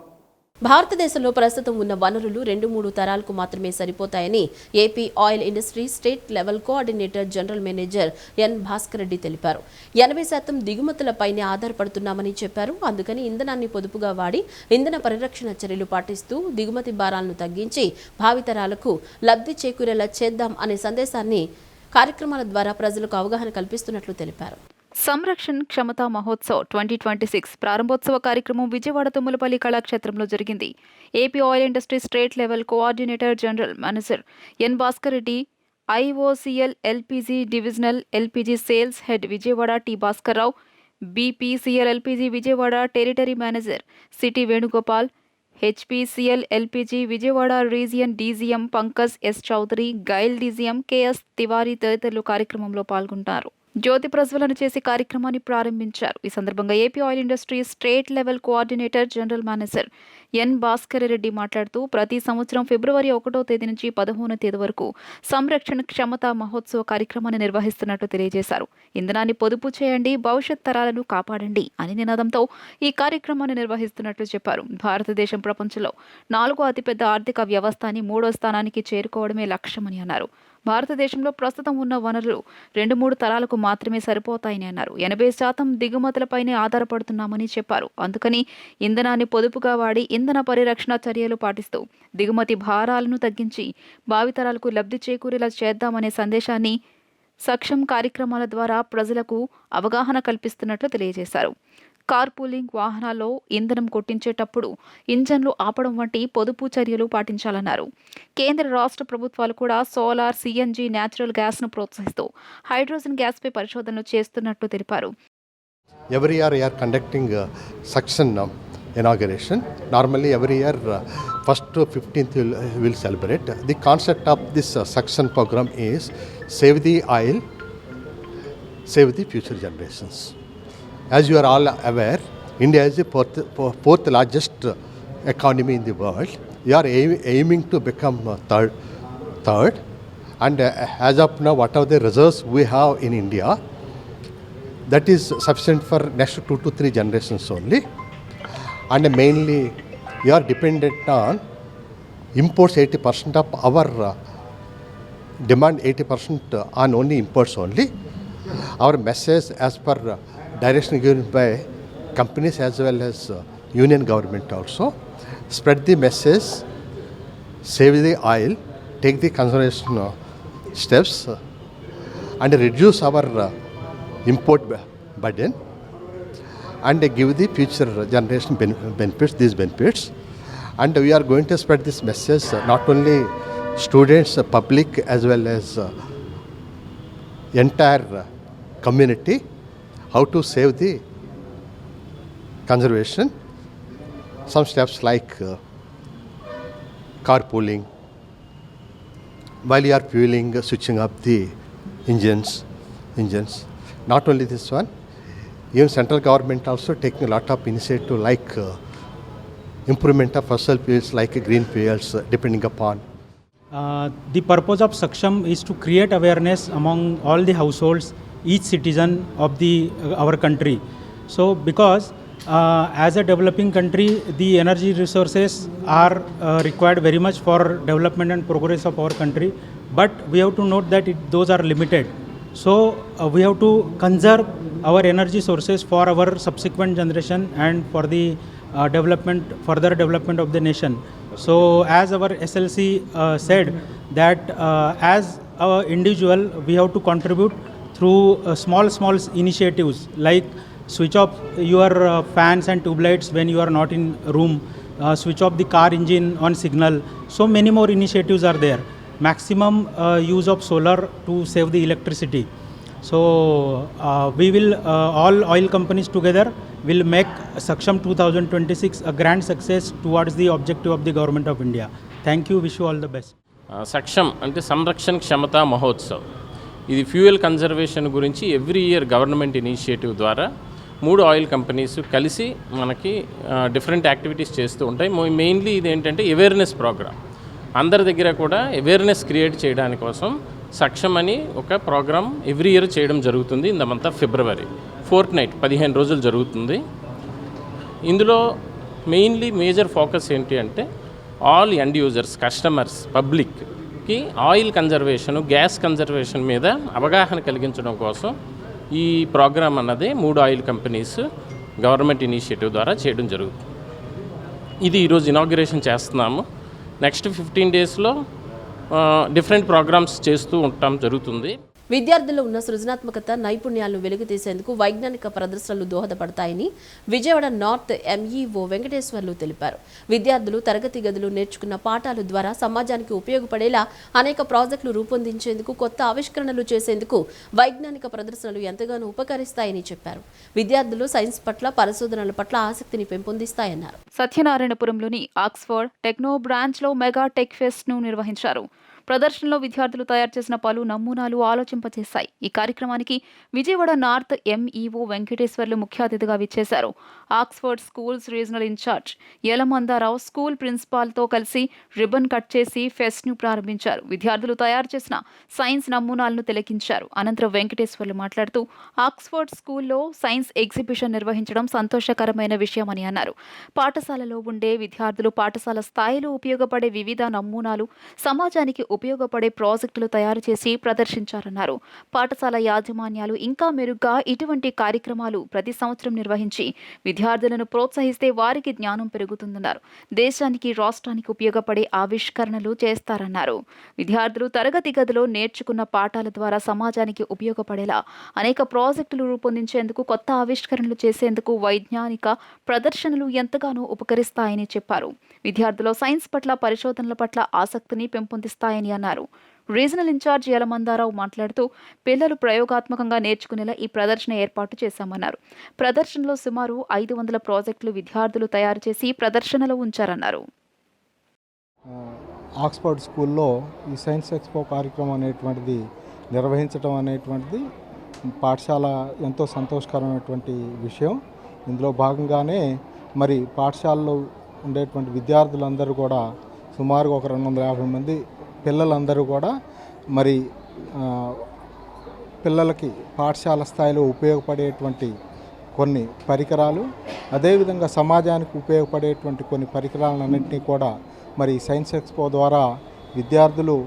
భారతదేశంలో ప్రస్తుతం ఉన్న వనరులు 2-3 తరాలకు మాత్రమే సరిపోతాయని AP oil industry state level coordinator general manager N Bhaskar Reddy తెలిపారు. 80% దిగుమతులపైనే ఆధారపడుతున్నామని చెప్పారు. అందుకని ఇంధనాన్ని పొదుపుగా వాడి ఇంధన పరిరక్షణ చర్యలు పాటిస్తూ దిగుమతి భారాలను తగ్గించి భావితరాలకు లబ్ధి చేకూరేలా చేద్దాం అనే సందేశాన్ని కార్యక్రమాల ద్వారా ప్రజలకు అవగాహన కల్పిస్తున్నట్లు తెలిపారు. సంరక్షణ్ క్షమతా మహోత్సవ్ 2026 ప్రారంభోత్సవ కార్యక్రమం విజయవాడ తుమ్మలపల్లి కళాక్షేత్రంలో జరిగింది. AP oil industry state level coordinator general manager N Bhaskar Reddy, IOCL LPG divisional LPG sales head Vijayawada T Bhaskar Rao, BPCL LPG Vijayawada territory manager city Venugopal, HPCL LPG Vijayawada region DGM Pankaj S Chaudhary, GAIL DGM KS Tiwari తదితరులు కార్యక్రమంలో పాల్గొంటారు. జ్యోతి ప్రజ్వలన చేసి కార్యక్రమాన్ని ప్రారంభించారు. ఈ సందర్భంగా AP oil industry state level coordinator general manager N Bhaskar Reddy మాట్లాడుతూ ప్రతి సంవత్సరం ఫిబ్రవరి 1వ తేదీ నుంచి 15వ తేదీ వరకు సంరక్షణ క్షమతా మహోత్సవ కార్యక్రమాన్ని నిర్వహిస్తున్నట్టు తెలియజేశారు. ఇంధనాన్ని పొదుపు చేయండి, భవిష్యత్ తరాలను కాపాడండి అని నినాదంతో ఈ కార్యక్రమాన్ని నిర్వహిస్తున్నట్లు చెప్పారు. భారతదేశం ప్రపంచంలో 4వ అతిపెద్ద ఆర్థిక వ్యవస్థ అని 3వ స్థానానికి చేరుకోవడమే లక్ష్యమని అన్నారు. భారతదేశంలో ప్రస్తుతం ఉన్న వనరులు 2-3 తరాలకు మాత్రమే సరిపోతాయని అన్నారు. 80% దిగుమతులపైనే ఆధారపడుతున్నామని చెప్పారు. అందుకని ఇంధనాన్ని పొదుపుగా వాడి ఇంధన పరిరక్షణ చర్యలు పాటిస్తూ దిగుమతి భారాలను తగ్గించి భావితరాలకు లబ్ధి చేకూరేలా చేద్దామనే సందేశాన్ని సక్షం కార్యక్రమాల ద్వారా ప్రజలకు అవగాహన కల్పిస్తున్నట్లు తెలియజేశారు. కార్ పూలింగ్, వాహనాల్లో ఇంధనం కొట్టించేటప్పుడు ఇంజన్లు ఆపడం వంటి పొదుపు చర్యలు పాటించాలన్నారు. కేంద్ర రాష్ట్ర ప్రభుత్వాలు కూడా సోలార్, సిఎన్జి, న్యాచురల్ గ్యాస్ను ప్రోత్సహిస్తూ హైడ్రోజన్ గ్యాస్పై పరిశోధనలు చేస్తున్నట్లు తెలిపారు. Every year we are conducting suction inauguration. Normally every year 1st to 15th we'll celebrate. The concept of this suction program is save the oil, save the future generations. As you are all aware, India is the fourth largest economy in the world. We are aiming to become third. And as of now, whatever the reserves we have in India, that is sufficient for next 2 to 3 generations only. And mainly, we are dependent on imports. 80% of our demand 80% on only imports only. Our message as per direction given by companies as well as union government also, spread the message, save the oil, take the conservation steps and reduce our import burden and give the future generation these benefits. And we are going to spread this message not only students, public as well as entire community, how to save the conservation. Some steps like carpooling, while you are fueling, switching up the engines. Not only this one, even central government also taking a lot of initiative like improvement of fossil fuels like green fuels depending upon. The purpose of Saksham is to create awareness among all the households, each citizen of our country. So because as a developing country, the energy resources are required very much for development and progress of our country, but we have to note that those are limited. So we have to conserve our energy sources for our subsequent generation and for the further development of the nation. So as our SLC said that as an individual we have to contribute through small initiatives like switch off your fans and tube lights when you are not in room, switch off the car engine on signal. So many more initiatives are there. Maximum use of solar to save the electricity. So we will all oil companies together will make Saksham 2026 a grand success towards the objective of the government of India. Thank you, wish you all the best. Saksham అంటే సంరక్షణ క్షమతా మహోత్సవ్. ఇది fuel conservation గురించి every year government initiative ద్వారా 3 oil companies కలిసి మనకి different activities చేస్తూ ఉంటాయి. Mainly ఇది ఏంటంటే అవేర్నెస్ ప్రోగ్రామ్. అందరి దగ్గర కూడా అవేర్నెస్ క్రియేట్ చేయడానికి కోసం సక్షం అని ఒక ప్రోగ్రామ్ ఎవ్రీ ఇయర్ చేయడం జరుగుతుంది. In the month of February Fortnite 15 రోజులు జరుగుతుంది. ఇందులో మెయిన్లీ మేజర్ ఫోకస్ ఏంటి అంటే ఆల్ ఎండ్ యూజర్స్, కస్టమర్స్, పబ్లిక్కి ఆయిల్ కన్జర్వేషన్, గ్యాస్ కన్జర్వేషన్ మీద అవగాహన కలిగించడం కోసం ఈ ప్రోగ్రామ్ అన్నది 3 ఆయిల్ కంపెనీస్ గవర్నమెంట్ ఇనిషియేటివ్ ద్వారా చేయడం జరుగుతుంది. ఇది ఈరోజు ఇనాగ్యురేషన్ చేస్తున్నాము. నెక్స్ట్ 15 డేస్లో డిఫరెంట్ ప్రోగ్రామ్స్ చేస్తూ ఉంటాం జరుగుతుంది. విద్యార్థుల్లో ఉన్న సృజనాత్మకత నైపుణ్యాలను వెలుగుతీసేందుకు వైజ్ఞానిక ప్రదర్శనలు దోహదపడతాయని విజయవాడ నార్త్ ఎంఈఓ వెంకటేశ్వర్లు తెలిపారు. విద్యార్థులు తరగతి గదులు నేర్చుకున్న పాఠాల ద్వారా సమాజానికి ఉపయోగపడేలా అనేక ప్రాజెక్టులు రూపొందించేందుకు, కొత్త ఆవిష్కరణలు చేసేందుకు వైజ్ఞానిక ప్రదర్శనలు ఎంతగానో ఉపకరిస్తాయని చెప్పారు. విద్యార్థులు సైన్స్ పట్ల, పరిశోధనల పట్ల ఆసక్తిని పెంపొందిస్తాయన్నారు. సత్యనారాయణపురంలోని ఆక్స్ఫర్డ్ టెక్నో బ్రాంచ్లో మెగా టెక్ ఫెస్ట్ను నిర్వహించారు. ప్రదర్శనలో విద్యార్థులు తయారు చేసిన పలు నమూనాలు ఆలోచింపచేశాయి. ఈ కార్యక్రమానికి విజయవాడ నార్త్ ఎంఈఓ వెంకటేశ్వర్లు ముఖ్య అతిథిగా విచ్చేశారు. Oxford schools regional incharge Yalamandarao school ప్రిన్సిపాల్తో కలిసి రిబ్బన్ కట్ చేసి ఫెస్ట్ను ప్రారంభించారు. విద్యార్థులు తయారు చేసిన సైన్స్ నమూనాలను తిలకించారు. అనంతరం వెంకటేశ్వర్లు మాట్లాడుతూ ఆక్స్ఫర్డ్ స్కూల్లో సైన్స్ ఎగ్జిబిషన్ నిర్వహించడం సంతోషకరమైన విషయమని అన్నారు. పాఠశాలలో ఉండే విద్యార్థులు పాఠశాల స్థాయిలో ఉపయోగపడే వివిధ నమూనాలు, సమాజానికి ఉపయోగపడే ప్రాజెక్టులు తయారు చేసి ప్రదర్శించారన్నారు. పాఠశాల యాజమాన్యాలు ఇంకా మెరుగ్గా ఇటువంటి కార్యక్రమాలు ప్రతి సంవత్సరం నిర్వహించి విద్యార్థులను ప్రోత్సహిస్తే వారికి జ్ఞానం పెరుగుతుందన్నారు. దేశానికి, రాష్ట్రానికి ఉపయోగపడే ఆవిష్కరణలు చేస్తారన్నారు. విద్యార్థులు తరగతి గదిలో నేర్చుకున్న పాఠాల ద్వారా సమాజానికి ఉపయోగపడేలా అనేక ప్రాజెక్టులు రూపొందించేందుకు, కొత్త ఆవిష్కరణలు చేసేందుకు వైజ్ఞానిక ప్రదర్శనలు ఎంతగానో ఉపకరిస్తాయని చెప్పారు. విద్యార్థులు సైన్స్ పట్ల, పరిశోధనల పట్ల ఆసక్తిని పెంపొందిస్తాయని అన్నారు. రీజనల్ ఇన్ఛార్జ్ యలమందారావు మాట్లాడుతూ పిల్లలు ప్రయోగాత్మకంగా నేర్చుకునేలా ఈ ప్రదర్శన ఏర్పాటు చేశామన్నారు. ప్రదర్శనలో సుమారు 500 ప్రాజెక్టులు విద్యార్థులు తయారు చేసి ప్రదర్శనలో ఉంచారన్నారు. ఆక్స్ఫర్డ్ స్కూల్లో ఈ సైన్స్ ఎక్స్పో కార్యక్రమం అనేటువంటిది నిర్వహించడం అనేటువంటిది పాఠశాల ఎంతో సంతోషకరమైనటువంటి విషయం. ఇందులో భాగంగానే మరి పాఠశాలలో ఉండేటువంటి విద్యార్థులందరూ కూడా సుమారుగా ఒక 250 మంది పిల్లలందరూ కూడా మరి పిల్లలకి పాఠశాల స్థాయిలో ఉపయోగపడేటువంటి కొన్ని పరికరాలు, అదేవిధంగా సమాజానికి ఉపయోగపడేటువంటి కొన్ని పరికరాలన్నింటినీ కూడా మరి సైన్స్ ఎక్స్పో ద్వారా విద్యార్థులు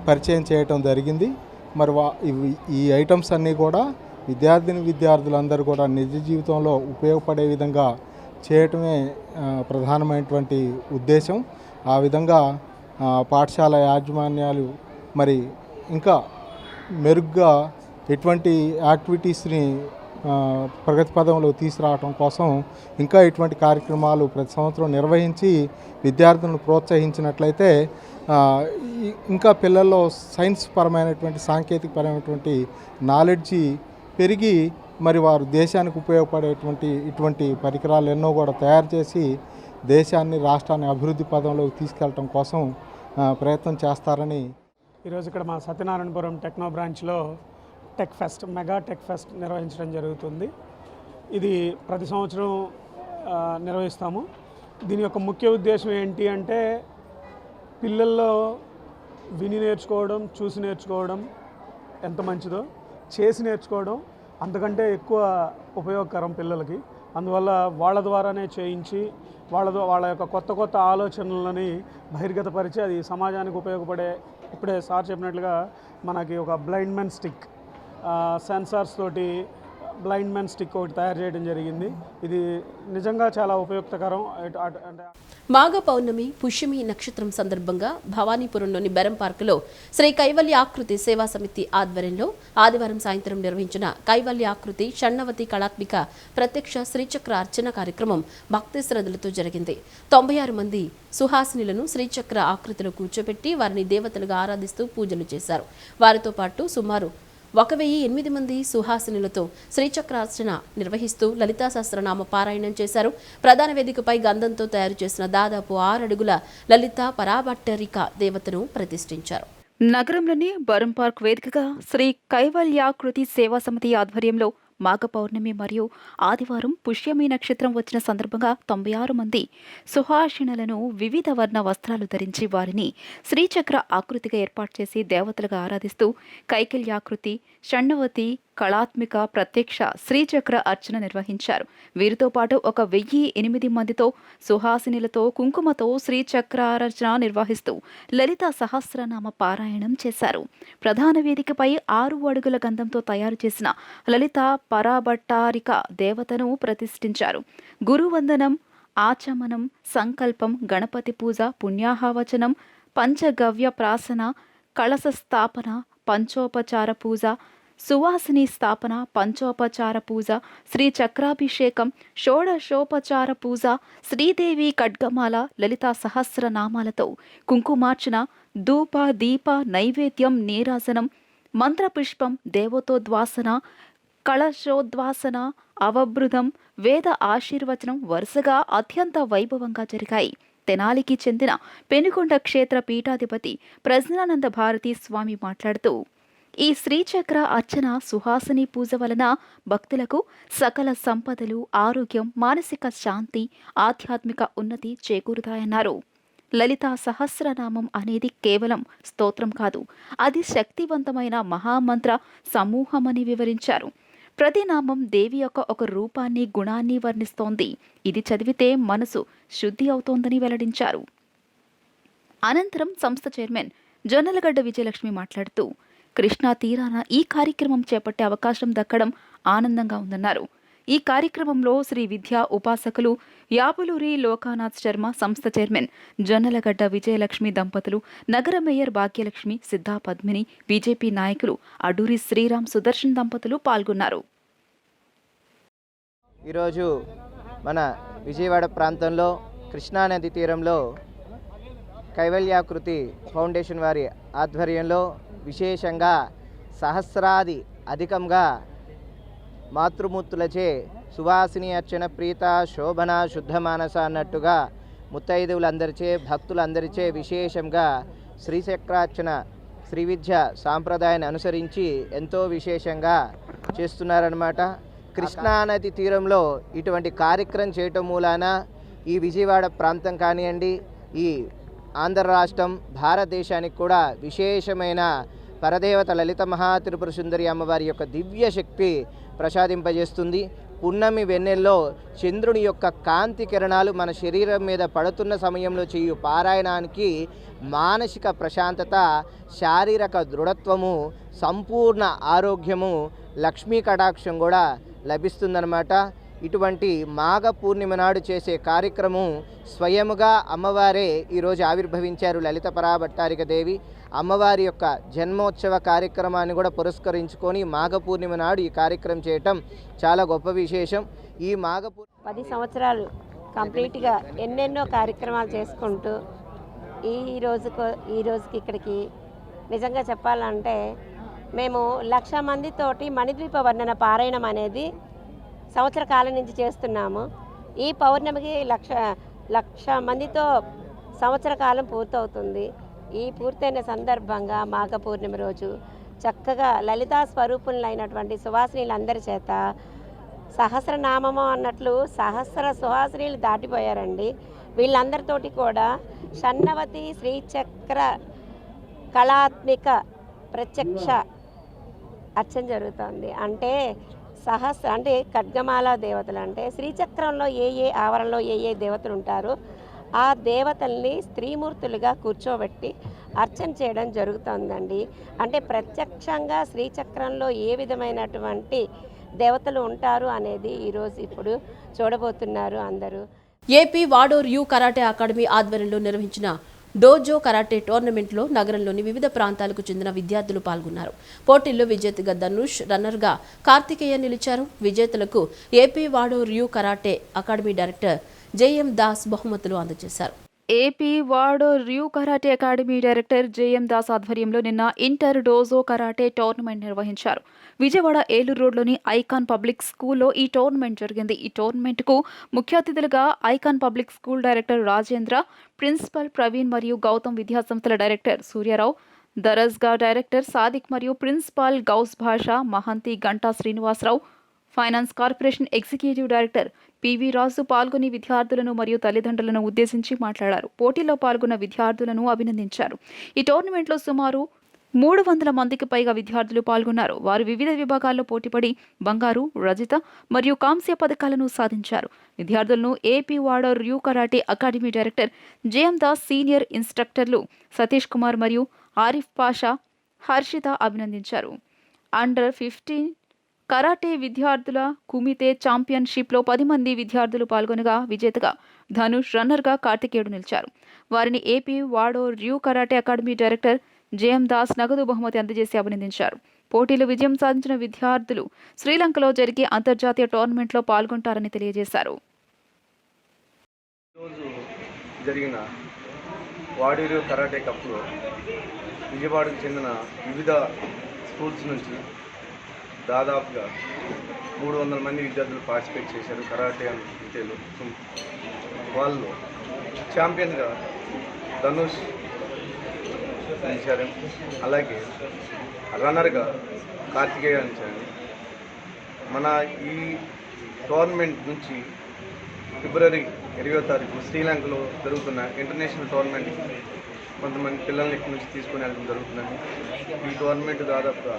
పరిచయం చేయటం జరిగింది. మరి ఈ ఐటమ్స్ అన్నీ కూడా విద్యార్థులందరూ కూడా నిజ జీవితంలో ఉపయోగపడే విధంగా చేయటమే ప్రధానమైనటువంటి ఉద్దేశం. ఆ విధంగా పాఠశాల యాజమాన్యాలు మరి ఇంకా మెరుగ్గా ఎటువంటి యాక్టివిటీస్ని ప్రగతి పదంలో తీసుకురావడం కోసం ఇంకా ఇటువంటి కార్యక్రమాలు ప్రతి సంవత్సరం నిర్వహించి విద్యార్థులను ప్రోత్సహించినట్లయితే ఇంకా పిల్లల్లో సైన్స్ పరమైనటువంటి, సాంకేతిక పరమైనటువంటి నాలెడ్జి పెరిగి మరి వారు దేశానికి ఉపయోగపడేటువంటి ఇటువంటి పరికరాలు ఎన్నో కూడా తయారు చేసి దేశాన్ని, రాష్ట్రాన్ని అభివృద్ధి పదంలోకి తీసుకెళ్ళటం కోసం ప్రయత్నం చేస్తారని ఈరోజు ఇక్కడ మా సత్యనారాయణపురం టెక్నో బ్రాంచ్లో tech fest, mega tech fest నిర్వహించడం జరుగుతుంది. ఇది ప్రతి సంవత్సరం నిర్వహిస్తాము. దీని యొక్క ముఖ్య ఉద్దేశం ఏంటి అంటే పిల్లల్లో విని నేర్చుకోవడం, చూసి నేర్చుకోవడం ఎంత మంచిదో, చేసి నేర్చుకోవడం అంతకంటే ఎక్కువ ఉపయోగకరం పిల్లలకి. అందువల్ల వాళ్ళ ద్వారానే చేయించి వాళ్ళ యొక్క కొత్త ఆలోచనలని బహిర్గతపరిచి అది సమాజానికి ఉపయోగపడే, ఇప్పుడే సార్ చెప్పినట్లుగా మనకి ఒక బ్లైండ్ మ్యాన్ స్టిక్, సెన్సార్స్ తోటి బ్లైండ్ మ్యాన్ స్టిక్ ఒకటి తయారు చేయడం జరిగింది. ఇది నిజంగా చాలా ఉపయుక్తకరం. మాఘ పౌర్ణమి పుష్యమి నక్షత్రం సందర్భంగా భవానీపురంలోని బెరం పార్కులో శ్రీ కైవల్య ఆకృతి సేవా సమితి ఆధ్వర్యంలో ఆదివారం సాయంత్రం నిర్వహించిన కైవల్య ఆకృతి షణ్ణవతి కళాత్మిక ప్రత్యక్ష శ్రీచక్ర అర్చన కార్యక్రమం భక్తి శ్రద్ధలతో జరిగింది. 96 మంది సుహాసినులను శ్రీచక్ర ఆకృతిలో కూర్చోబెట్టి వారిని దేవతలుగా ఆరాధిస్తూ పూజలు చేశారు. వారితో పాటు సుమారు 1008 మంది సుహాసినులతో శ్రీచక్రార్చన నిర్వహిస్తూ లలితా సహస్రనామ పారాయణం చేశారు. ప్రధాన వేదికపై గంధంతో తయారు చేసిన దాదాపు 6 అడుగుల లలిత పరాభట్టరిక దేవతను ప్రతిష్ఠించారు. నగరంలోని బరం పార్క్ వేదికగా శ్రీ కైవల్యాకృతి సేవా సమితి ఆధ్వర్యంలో మాఘ పౌర్ణమి మరియు ఆదివారం పుష్యమి నక్షత్రం వచ్చిన సందర్భంగా 96 మంది సుహాసినులను వివిధ వర్ణ వస్త్రాలు ధరించి వారిని శ్రీచక్ర ఆకృతిగా ఏర్పాటు చేసి దేవతలుగా ఆరాధిస్తూ కైకల్యాకృతి షణ్ణవతి కళాత్మిక ప్రత్యక్ష శ్రీచక్ర అర్చన నిర్వహించారు. వీరితో పాటు 1008 మందితో సుహాసినులతో కుంకుమతో శ్రీచక్రార్చన నిర్వహిస్తూ లలిత సహస్రనామ పారాయణం చేశారు. ప్రధాన వేదికపై 6 అడుగుల గంధంతో తయారు చేసిన లలిత పరాభట్టారిక దేవతను ప్రతిష్ఠించారు. గురువందనం, ఆచమనం, సంకల్పం, గణపతి పూజ, పుణ్యాహవచనం, పంచగవ్య ప్రాసన, కలశ స్థాపన, పంచోపచార పూజ, సువాసిని స్థాపన, పంచోపచార పూజ, శ్రీ చక్రాభిషేకం, షోడశోపచార పూజ, శ్రీదేవి ఖడ్గమాల, లలితా సహస్రనామాలతో కుంకుమార్చన, ధూప దీప నైవేద్యం, నీరాజనం, మంత్రపుష్పం, దేవతోద్వాసన, కళశోద్వాసన, అవబృధం, వేద ఆశీర్వచనం వరుసగా అత్యంత వైభవంగా జరిగాయి. తెనాలికి చెందిన పెనుకొండ క్షేత్ర పీఠాధిపతి ప్రజ్ఞానంద భారతి స్వామి మాట్లాడుతూ, ఈ శ్రీచక్ర అర్చన సుహాసిని పూజ వలన భక్తులకు సకల సంపదలు, ఆరోగ్యం, మానసిక శాంతి, ఆధ్యాత్మిక ఉన్నతి చేకూరుతాయన్నారు. లలితా సహస్రనామం అనేది కేవలం స్తోత్రం కాదు, అది శక్తివంతమైన మహామంత్ర సమూహమని వివరించారు. ప్రతి నామం దేవి యొక్క ఒక రూపాన్ని, గుణాన్ని వర్ణిస్తోంది. ఇది చదివితే మనసు శుద్ధి అవుతోందని వెల్లడించారు. అనంతరం సంస్థ చైర్మన్ జొన్నలగడ్డ విజయలక్ష్మి మాట్లాడుతూ, కృష్ణా తీరాన ఈ కార్యక్రమం చేపట్టే అవకాశం దక్కడం ఆనందంగా ఉందన్నారు. ఈ కార్యక్రమంలో శ్రీ విద్యా ఉపాసకులు యాపులూరి లోకానాథ్ శర్మ, సంస్థ చైర్మన్ జొన్నలగడ్డ విజయలక్ష్మి దంపతులు, నగర మేయర్ భాగ్యలక్ష్మి, సిద్ధా పద్మిని, బీజేపీ నాయకులు అడూరి శ్రీరామ్, సుదర్శన్ దంపతులు పాల్గొన్నారు. ఈరోజు మన విజయవాడ ప్రాంతంలో కృష్ణానది తీరంలో కైవల్యాకృతి ఫౌండేషన్ వారి ఆధ్వర్యంలో విశేషంగా సహస్రాది అధికంగా మాతృమూర్తులచే సువాసిని అర్చన, ప్రీత, శోభన, శుద్ధమానస అన్నట్టుగా ముత్తైదువులందరిచే, భక్తులందరిచే విశేషంగా శ్రీచక్రార్చన, శ్రీ విద్య సాంప్రదాయాన్ని అనుసరించి ఎంతో విశేషంగా చేస్తున్నారన్నమాట. కృష్ణానది తీరంలో ఇటువంటి కార్యక్రమం చేయటం మూలాన ఈ విజయవాడ ప్రాంతం కానివ్వండి, ఈ ఆంధ్ర రాష్ట్రం, భారతదేశానికి కూడా విశేషమైన పరదేవత లలిత మహాత్రిపుర సుందరి అమ్మవారి యొక్క దివ్య శక్తి ప్రసాదింపజేస్తుంది. పున్నమి వెన్నెల్లో చంద్రుని యొక్క కాంతి కిరణాలు మన శరీరం మీద పడుతున్న సమయంలో చేయు పారాయణానికి మానసిక ప్రశాంతత, శారీరక దృఢత్వము, సంపూర్ణ ఆరోగ్యము, లక్ష్మీ కటాక్షం కూడా లభిస్తుందన్నమాట. ఇటువంటి మాఘ పూర్ణిమ నాడు చేసే కార్యక్రమం స్వయముగా అమ్మవారే ఈరోజు ఆవిర్భవించారు. లలిత పరాభట్టారిక దేవి అమ్మవారి యొక్క జన్మోత్సవ కార్యక్రమాన్ని కూడా పురస్కరించుకొని మాఘ పూర్ణిమ నాడు ఈ కార్యక్రమం చేయటం చాలా గొప్ప విశేషం. ఈ 10 సంవత్సరాలు కంప్లీట్గా ఎన్నెన్నో కార్యక్రమాలు చేసుకుంటూ ఈ రోజుకి ఇక్కడికి నిజంగా చెప్పాలంటే మేము 1,00,000 మందితోటి మణిద్వీప వర్ణన పారాయణం అనేది సంవత్సర కాలం నుంచి చేస్తున్నాము. ఈ పౌర్ణమికి 1,00,000 మందితో సంవత్సర కాలం పూర్తవుతుంది. ఈ పూర్తయిన సందర్భంగా మాఘ పూర్ణిమ రోజు చక్కగా లలితా స్వరూపులైనటువంటి సువాసినీలందరి చేత సహస్రనామము అన్నట్లు సహస్ర సుహాసినీలు దాటిపోయారండి. వీళ్ళందరితోటి కూడా షణ్ణవతి శ్రీచక్ర కళాత్మిక ప్రత్యక్ష అర్చన జరుగుతుంది. అంటే అంటే ఖడ్గమాల దేవతలు అంటే శ్రీచక్రంలో ఏ ఆవరణలో ఏ దేవతలు ఉంటారో ఆ దేవతల్ని స్త్రీమూర్తులుగా కూర్చోబెట్టి అర్చన చేయడం జరుగుతుందండి. అంటే ప్రత్యక్షంగా శ్రీచక్రంలో ఏ విధమైనటువంటి దేవతలు ఉంటారు అనేది ఈరోజు ఇప్పుడు చూడబోతున్నారు అందరూ. AP wado ryu karate academy ఆధ్వర్యంలో నిర్వహించిన డోజో కరాటే టోర్నమెంట్లో నగరంలోని వివిధ ప్రాంతాలకు చెందిన విద్యార్థులు పాల్గొన్నారు. పోటీల్లో విజేతగా ధనుష్, రన్నర్గా కార్తికేయ నిలిచారు. విజేతలకు AP wado ryu karate academy director JM Das బహుమతులు అందజేశారు. AP wado ryu karate academy director JM Das ఆధ్వర్యంలో నిన్న ఇంటర్ డోజో కరాటే టోర్నమెంట్ నిర్వహించారు. విజయవాడ ఏలూరు రోడ్లోని ఐకాన్ పబ్లిక్ స్కూల్లో ఈ టోర్నమెంట్ జరిగింది. ఈ టోర్నమెంట్కు ముఖ్య అతిథులుగా icon public school director Rajendra, principal Praveen మరియు గౌతమ్ విద్యాసంస్థల డైరెక్టర్ సూర్యారావు, దరస్గా డైరెక్టర్ సాదిక్ మరియు principal Ghouse Basha, Mahanti Ganta Srinivasarao, finance corporation executive director PV Raju పాల్గొని విద్యార్థులను మరియు తల్లిదండ్రులను ఉద్దేశించి మాట్లాడారు. పోటీలో పాల్గొన్న విద్యార్థులను అభినందించారు. ఈ టోర్నమెంట్లో సుమారు 300 మందికి పైగా విద్యార్థులు పాల్గొన్నారు. వారు వివిధ విభాగాల్లో పోటీపడి బంగారు, రజిత మరియు కాంస్య పథకాలను సాధించారు. విద్యార్థులను AP wado ryu karate academy director JM Das, senior ఇన్స్ట్రక్టర్లు సతీష్ కుమార్ మరియు ఆరిఫ్ పాషా, హర్షిత అభినందించారు. అండర్ 15 కరాటే విద్యార్థుల కుమితే ఛాంపియన్షిప్లో 10 మంది విద్యార్థులు పాల్గొనగా విజేతగా ధనుష్, రన్నర్గా కార్తికేయుడు నిలిచారు. వారిని AP wado ryu karate academy director JM Das నగదు బహుమతి అందజేసి అభినందించారు. పోటీలో విజయం సాధించిన విద్యార్థులు శ్రీలంకలో జరిగే అంతర్జాతీయ టోర్నమెంట్లో పాల్గొంటారని తెలియజేశారు. ఈరోజు జరిగిన వాడేరు కరాటే కప్లో విజయవాడకు చెందిన వివిధ స్కూల్స్ నుంచి దాదాపుగా 300 మంది విద్యార్థులు పార్టిసిపేట్ చేశారు కరాటే అంటేలో. వాళ్ళు ఛాంపియన్గా ధనుష్ నిలిచారు, అలాగే రన్నర్గా కార్తికేయ నిలిచారు. మన ఈ టోర్నమెంట్ నుంచి ఫిబ్రవరి 20వ తారీఖు శ్రీలంకలో జరుగుతున్న ఇంటర్నేషనల్ టోర్నమెంట్ కొంతమంది పిల్లల్ని ఇక్కడి నుంచి తీసుకుని వెళ్ళడం జరుగుతుందండి. ఈ టోర్నమెంట్ దాదాపుగా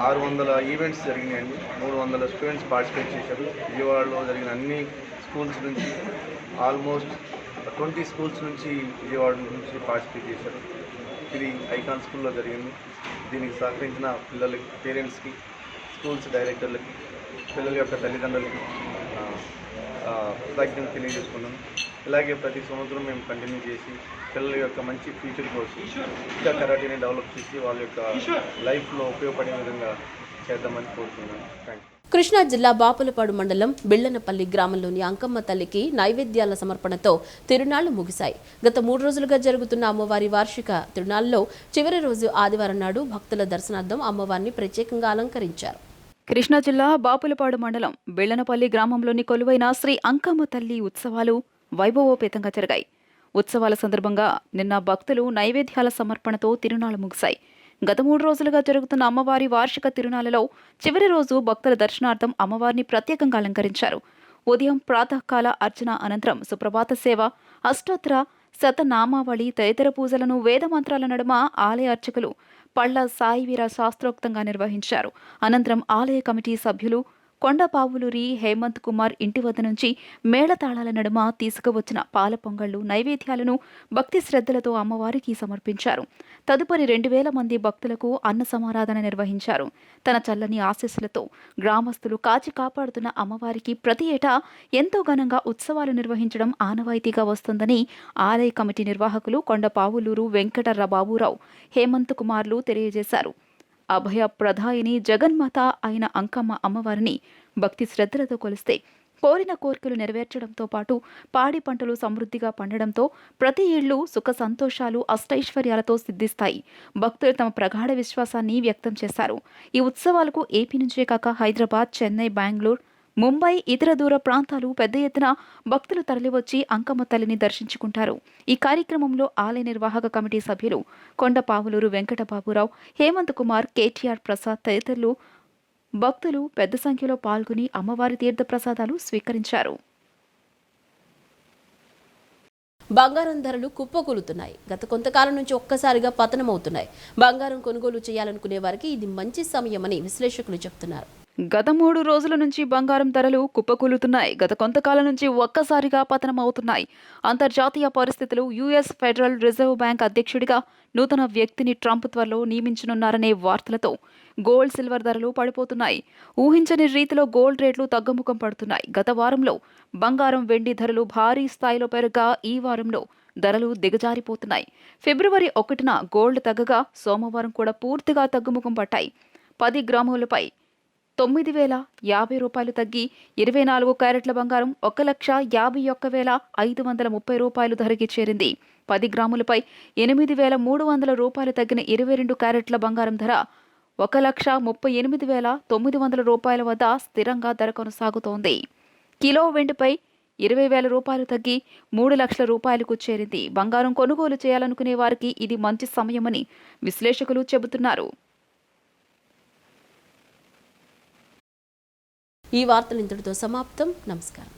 600 ఈవెంట్స్ జరిగినాయండి. 300 స్టూడెంట్స్ పార్టిసిపేట్ చేశారు. విజయవాడలో జరిగిన అన్ని స్కూల్స్ నుంచి ఆల్మోస్ట్ 20 స్కూల్స్ నుంచి విజయవాడ నుంచి పార్టిసిపేట్ చేశారు. ఇది ఐకాన్ స్కూల్లో జరిగింది. దీనికి సహకరించిన పిల్లలకి, పేరెంట్స్కి, స్కూల్స్ డైరెక్టర్లకి, పిల్లల యొక్క తల్లిదండ్రులకి కృతజ్ఞతలు తెలియజేసుకున్నాను. ఇలాగే ప్రతి సంవత్సరం మేము కంటిన్యూ చేసి పిల్లల యొక్క మంచి ఫ్యూచర్ కోసం ఇంకా కరాటీని డెవలప్ చేసి వాళ్ళ యొక్క లైఫ్లో ఉపయోగపడే విధంగా చేద్దామని కోరుతున్నాను. Thank you. కృష్ణా జిల్లా బాపులపాడు మండలం బిళ్లనపల్లి గ్రామంలోని అంకమ్మ తల్లికి నైవేద్యాల సమర్పణతో తిరునాళ్లు ముగిశాయి. గత 3 రోజులుగా జరుగుతున్న అమ్మవారి వార్షిక తిరునాళ్లలో చివరి రోజు ఆదివారం నాడు భక్తుల దర్శనార్థం అమ్మవారిని ప్రత్యేకంగా అలంకరించారు. కృష్ణా జిల్లా బాపులపాడు మండలం బిళ్లనపల్లి గ్రామంలోని కొలువైన శ్రీ అంకమ్మ తల్లి ఉత్సవాలు వైభవోపేతంగా జరిగాయి. ఉత్సవాల సందర్భంగా నిన్న భక్తులు నైవేద్యాల సమర్పణతో తిరునాళ్లు ముగిశాయి. గత 3 రోజులుగా జరుగుతున్న అమ్మవారి వార్షిక తిరునాళ్లలో చివరి రోజు భక్తుల దర్శనార్థం అమ్మవారిని ప్రత్యేకంగా అలంకరించారు. ఉదయం ప్రాతకాల అర్చన అనంతరం సుప్రభాత సేవ, అష్టోత్తర శతనామావళి తదితర పూజలను వేదమంత్రాల నడుమ ఆలయ అర్చకులు పళ్ల సాయివీర శాస్త్రోక్తంగా నిర్వహించారు. అనంతరం ఆలయ కమిటీ సభ్యులు కొండపావులూరి హేమంత్ కుమార్ ఇంటి వద్ద నుంచి మేళతాళాల నడుమ తీసుకువచ్చిన పాల పొంగళ్లు, నైవేద్యాలను భక్తి శ్రద్ధలతో అమ్మవారికి సమర్పించారు. తదుపరి 2000 మంది భక్తులకు అన్న సమారాధన నిర్వహించారు. తన చల్లని ఆశీస్సులతో గ్రామస్తులు కాచి కాపాడుతున్న అమ్మవారికి ప్రతి ఏటా ఎంతో ఘనంగా ఉత్సవాలు నిర్వహించడం ఆనవాయితీగా వస్తుందని ఆలయ కమిటీ నిర్వాహకులు కొండపావులూరు వెంకటర్ర బాబురావు, హేమంత్ కుమార్లు తెలియజేశారు. అభయ ప్రదాయిని జగన్మాత అయిన అంకమ్మ అమ్మవారిని భక్తి శ్రద్ధలతో కొలిస్తే కోరిన కోరికలు నెరవేర్చడంతో పాటు పాడి పంటలు సమృద్ధిగా పండడంతో ప్రతి ఏళ్లు సుఖ సంతోషాలు అష్టైశ్వర్యాలతో సిద్ధిస్తాయి. భక్తులు తమ ప్రగాఢ విశ్వాసాన్ని వ్యక్తం చేశారు. ఈ ఉత్సవాలకు ఏపీ నుంచే కాక హైదరాబాద్, చెన్నై, బెంగళూరు, ముంబై, ఇతర దూర ప్రాంతాలు పెద్ద ఎత్తున భక్తులు తరలివచ్చి అంకమ్మ తల్లిని దర్శించుకుంటారు. ఈ కార్యక్రమంలో ఆలయ నిర్వాహక కమిటీ సభ్యులు కొండపావులూరు వెంకటబాబురావు, హేమంత్ కుమార్, కేటీఆర్ ప్రసాద్ తదితరులు భక్తులు పెద్ద సంఖ్యలో పాల్గొని అమ్మవారి తీర్థ ప్రసాదాలు స్వీకరించారు. బంగారం ధరలు కుప్పకూలుతున్నాయి. గత కొంతకాలం నుంచి ఒక్కసారిగా పతనమవుతున్నాయి. బంగారం కొనుగోలు చేయాలనుకునే వారికి ఇది మంచి సమయమని విశ్లేషకులు చెబుతున్నారు. గత 3 రోజుల నుంచి బంగారం ధరలు కుప్పకూలుతున్నాయి. గత కొంతకాలం నుంచి ఒక్కసారిగా పతనం అవుతున్నాయి. అంతర్జాతీయ పరిస్థితులు, యుఎస్ ఫెడరల్ రిజర్వ్ బ్యాంక్ అధ్యక్షుడిగా నూతన వ్యక్తిని ట్రంప్ త్వరలో నియమించనున్నారనే వార్తలతో గోల్డ్, సిల్వర్ ధరలు పడిపోతున్నాయి. ఊహించని రీతిలో గోల్డ్ రేట్లు తగ్గుముఖం పడుతున్నాయి. గత వారంలో బంగారం, వెండి ధరలు భారీ స్థాయిలో పెరగగా ఈ వారంలో ధరలు దిగజారిపోతున్నాయి. ఫిబ్రవరి 1న గోల్డ్ తగ్గగా సోమవారం కూడా పూర్తిగా తగ్గుముఖం పట్టాయి. 10 గ్రాములపై 9,050 రూపాయలు తగ్గి 24 క్యారెట్ల బంగారం 1,51,530 రూపాయలు ధరకి చేరింది. 10 గ్రాములపై 8,300 రూపాయలు తగ్గిన 22 క్యారెట్ల బంగారం ధర 1,38,900 రూపాయల వద్ద స్థిరంగా ధర కొనసాగుతోంది. కిలో వెండిపై 20,000 రూపాయలు తగ్గి 3 లక్షల రూపాయలకు చేరింది. బంగారం కొనుగోలు చేయాలనుకునే వారికి ఇది మంచి సమయమని విశ్లేషకులు చెబుతున్నారు. ఈ వార్తలు ఇంతటితో సమాప్తం. నమస్కారం.